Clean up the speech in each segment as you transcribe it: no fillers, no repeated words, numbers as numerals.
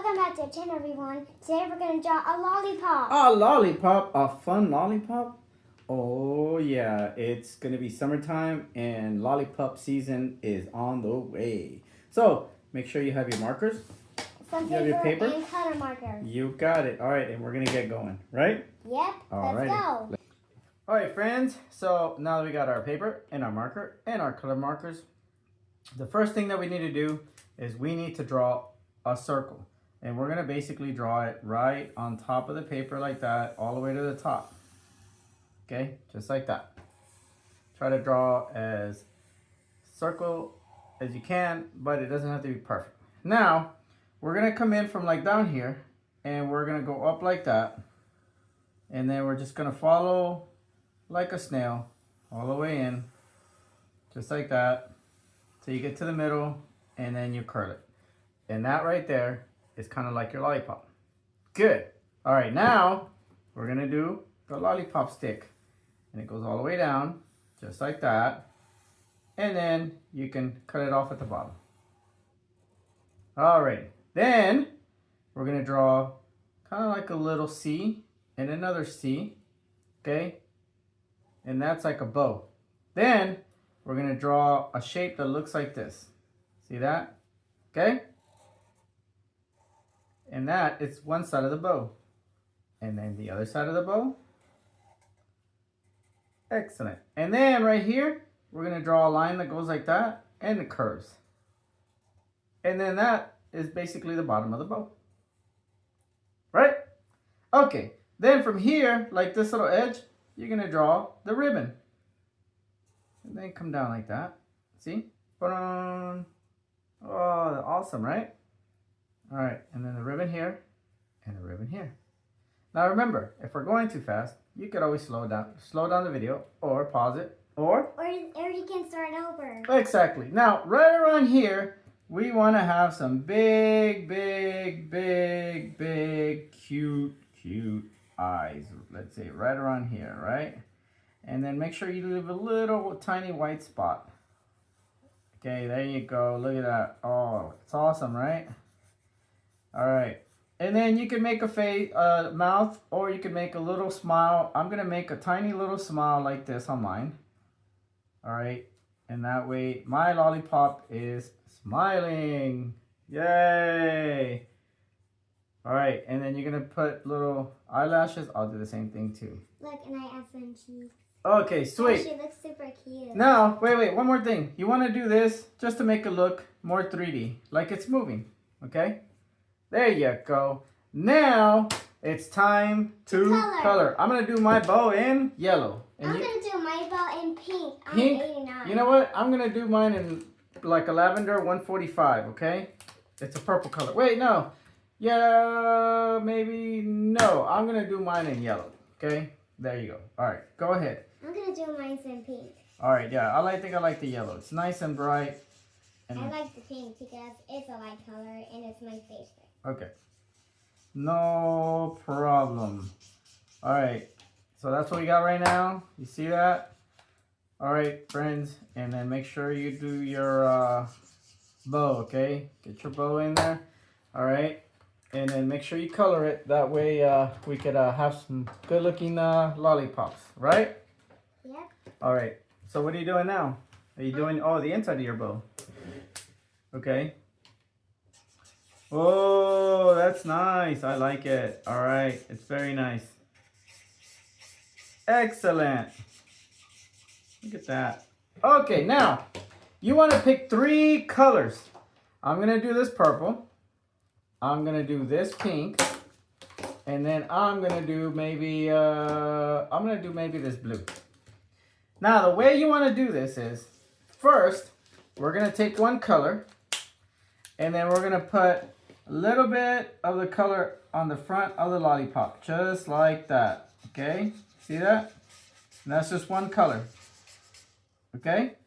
Welcome back to the channel, everyone. Today we're going to draw a lollipop. A lollipop? A fun lollipop? Oh yeah, it's going to be summertime and lollipop season is on the way. So, make sure you have your markers. Some paper and color markers. You got it. All right, and we're going to get going, right? Yep, let's go. All right, friends. So, now that we got our paper and our marker and our color markers, the first thing that we need to do is we need to draw a circle. And we're going to basically draw it right on top of the paper like that, all the way to the top. Okay, just like that. Try to draw as circle as you can, but it doesn't have to be perfect. Now, we're going to come in from like down here, and we're going to go up like that. And then we're just going to follow like a snail all the way in, just like that, till you get to the middle, and then you curl it. And that right there is kind of like your lollipop. Good. All right, now we're going to do the lollipop stick. And it goes all the way down, just like that. And then you can cut it off at the bottom. All right, then we're going to draw kind of like a little C and another C, okay? And that's like a bow. Then we're going to draw a shape that looks like this. See that? Okay? And that is one side of the bow. And then the other side of the bow. Excellent. And then right here, we're going to draw a line that goes like that and it curves. And then that is basically the bottom of the bow. Right? Okay. Then from here, like this little edge, you're going to draw the ribbon. And then come down like that. See? Oh, awesome, right? All right, and then the ribbon here, and the ribbon here. Now remember, if we're going too fast, you could always slow down the video, or pause it, or you can start over. Exactly. Now, right around here, we want to have some big, cute eyes. Let's say right around here, right? And then make sure you leave a little tiny white spot. Okay, there you go. Look at that. Oh, it's awesome, right? All right, and then you can make a face, mouth, or you can make a little smile. I'm gonna make a tiny little smile like this on mine. All right, and that way my lollipop is smiling. Yay! All right, and then you're gonna put little eyelashes. I'll do the same thing too. Look, and I have some cheeks. Okay, sweet. She looks super cute. Now, wait, one more thing. You want to do this just to make it look more 3D, like it's moving. Okay. There you go. Now it's time to color. I'm going to do my bow in yellow. And I'm going to do my bow in pink. Pink? I'm 89. You know what? I'm going to do mine in like a lavender 145, okay? It's a purple color. Wait, no. Yeah, maybe no. I'm going to do mine in yellow, okay? There you go. All right, go ahead. I'm going to do mine in pink. All right, yeah. I think I like the yellow. It's nice and bright. And I like the pink because it's a light color and it's my favorite. Okay. No problem. All right. So that's what we got right now. You see that? All right, friends. And then make sure you do your bow, okay? Get your bow in there. All right. And then make sure you color it. That way we could have some good looking lollipops, right? Yep. All right. So what are you doing now? Are you doing, the inside of your bow? Okay. Oh, that's nice. I like it. All right. It's very nice. Excellent. Look at that. Okay, now you want to pick 3 colors. I'm going to do this purple. I'm going to do this pink. And then I'm going to do maybe this blue. Now, the way you want to do this is first, we're going to take one color and then we're going to put a little bit of the color on the front of the lollipop, just like that. Okay? See that? And that's just one color. Okay?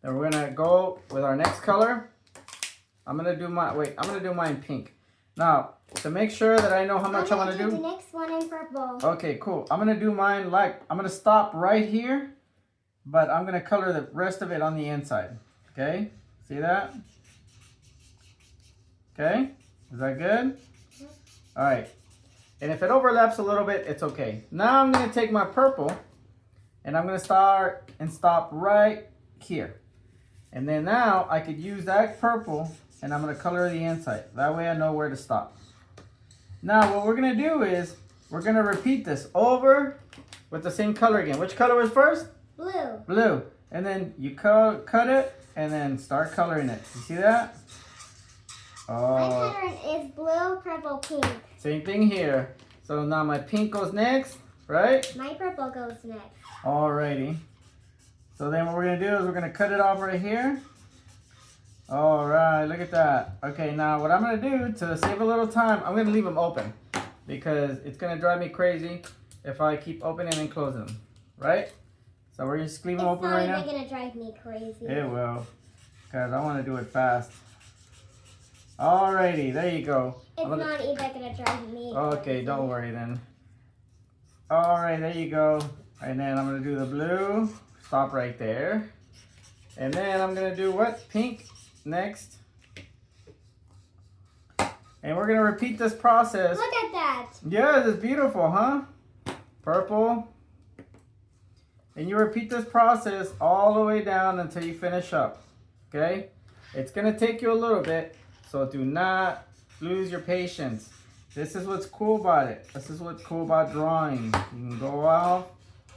Then we're going to go with our next color. I'm going to do mine pink. Now, to make sure that I know how much I want to do. The next one in purple. Okay, cool. I'm going to do mine I'm going to stop right here, but I'm going to color the rest of it on the inside. Okay? See that? Okay? Is that good? All right. And if it overlaps a little bit, it's okay. Now I'm going to take my purple and I'm going to start and stop right here. And then now I could use that purple and I'm going to color the inside. That way I know where to stop. Now what we're going to do is we're going to repeat this over with the same color again. Which color was first? Blue. Blue. And then you cut it and then start coloring it. You see that? Oh. My pattern is blue, purple, pink. Same thing here. So now my pink goes next, right? My purple goes next. Alrighty. So then what we're going to do is we're going to cut it off right here. Alright, look at that. Okay, now what I'm going to do to save a little time, I'm going to leave them open. Because it's going to drive me crazy if I keep opening and closing them. Right? So we're just leaving them open right now. It's not even going to drive me crazy. It will. Because I want to do it fast. Alrighty, there you go. It's not even going to drive me Okay, crazy. don't worry then. Alright, there you go. And then I'm going to do the blue. Stop right there. And then I'm going to do what? Pink next. And we're going to repeat this process. Look at that. Yeah, it's beautiful, huh? Purple. And you repeat this process all the way down until you finish up. Okay? It's going to take you a little bit. So do not lose your patience. This is what's cool about it. This is what's cool about drawing. You can go off.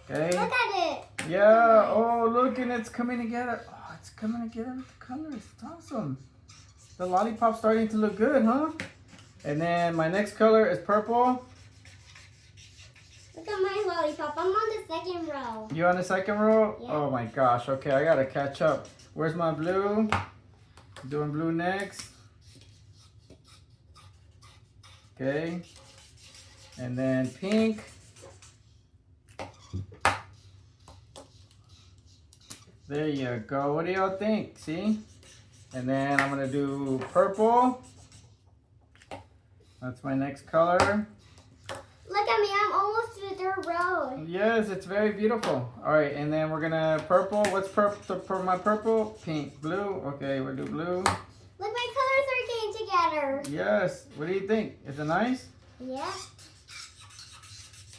Okay? Look at it. Yeah. Oh, look, and it's coming together. Oh, it's coming together with the colors. It's awesome. The lollipop's starting to look good, huh? And then my next color is purple. Look at my lollipop. I'm on the second row. You on the second row? Yeah. Oh my gosh. Okay, I gotta catch up. Where's my blue? Doing blue next. Okay. And then pink. There you go. What do y'all think? See? And then I'm gonna do purple. That's my next color. Look at me. I'm almost to the third row. Yes, it's very beautiful. All right, and then we're gonna purple. What's purple for my purple? Pink, blue. Okay, we'll do blue. Look, my colors are getting together. Yes. What do you think? Is it nice? Yeah.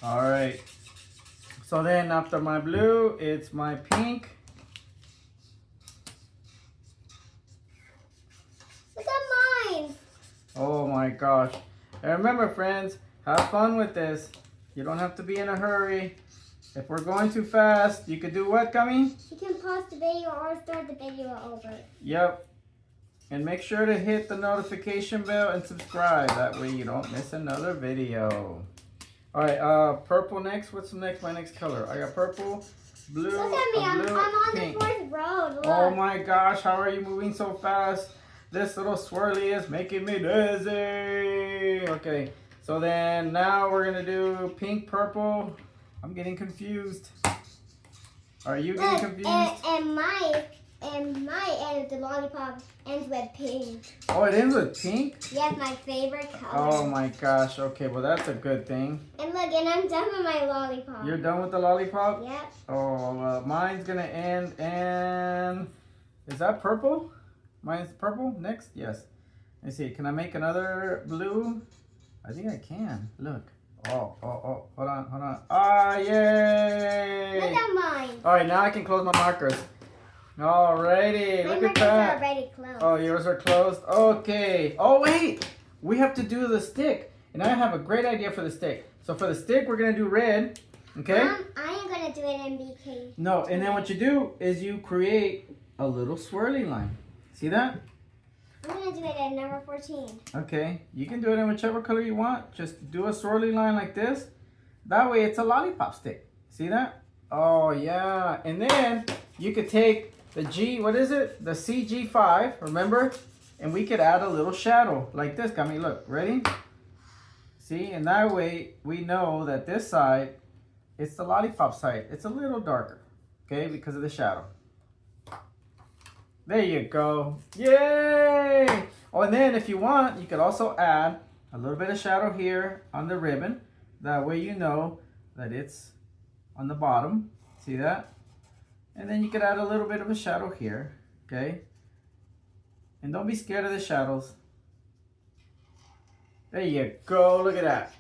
All right. So then after my blue, it's my pink. Look at mine. Oh my gosh. And remember, friends, have fun with this. You don't have to be in a hurry. If we're going too fast, you could do what, Gummy? You can pause the video or start the video over. Yep. And make sure to hit the notification bell and subscribe. That way you don't miss another video. All right, purple next. What's next? My next color. I got purple, blue, Look at me. I'm on pink. the fourth row. Look. Oh my gosh, how are you moving so fast? This little swirly is making me dizzy. Okay, so then now we're gonna do pink, purple. I'm getting confused. Are you getting confused? And my end of the lollipop ends with pink. Oh, it ends with pink? Yes, my favorite color. Oh my gosh, okay, well that's a good thing. And look, and I'm done with my lollipop. You're done with the lollipop? Yep. Oh, well, mine's gonna end and is that purple? Mine's purple next? Yes. Let's see, can I make another blue? I think I can. Look. Oh, hold on. Ah, yay! Look at mine. All right, now I can close my markers. Alrighty, My look at markers that. are already closed. Oh, yours are closed? Okay. Oh, wait. We have to do the stick. And I have a great idea for the stick. So for the stick, we're going to do red. Okay? I am going to do it in BK. No, and then what you do is you create a little swirly line. See that? I'm going to do it at number 14. Okay. You can do it in whichever color you want. Just do a swirly line like this. That way it's a lollipop stick. See that? Oh, yeah. And then you could take the what is it? The CG5, remember? And we could add a little shadow like this. Got me, look, ready? See, and that way we know that this side, it's the lollipop side. It's a little darker, okay, because of the shadow. There you go. Yay! Oh, and then if you want, you could also add a little bit of shadow here on the ribbon. That way you know that it's on the bottom. See that? And then you could add a little bit of a shadow here, okay? And don't be scared of the shadows. There you go. Look at that.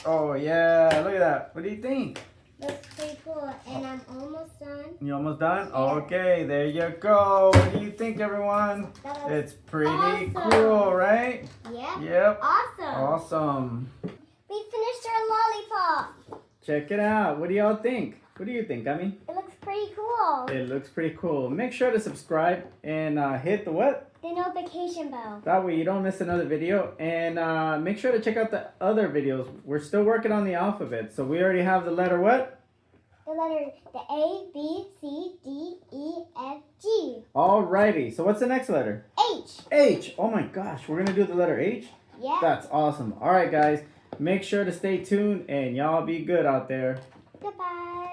Oh, yeah. Look at that. What do you think? Looks pretty cool. And I'm almost done. You almost done? Yeah. Okay, there you go. What do you think, everyone? It's pretty cool, right? Yeah. Yep. Awesome. Awesome. We finished our lollipop. Check it out. What do y'all think? What do you think, Gummy? It looks pretty cool. It looks pretty cool. Make sure to subscribe and hit the what? The notification bell. That way you don't miss another video. And make sure to check out the other videos. We're still working on the alphabet. So we already have the letter what? The letter, the A, B, C, D, E, F, G. Alrighty. So what's the next letter? H. H. Oh my gosh. We're going to do the letter H? Yeah. That's awesome. Alright, guys. Make sure to stay tuned and y'all be good out there. Goodbye.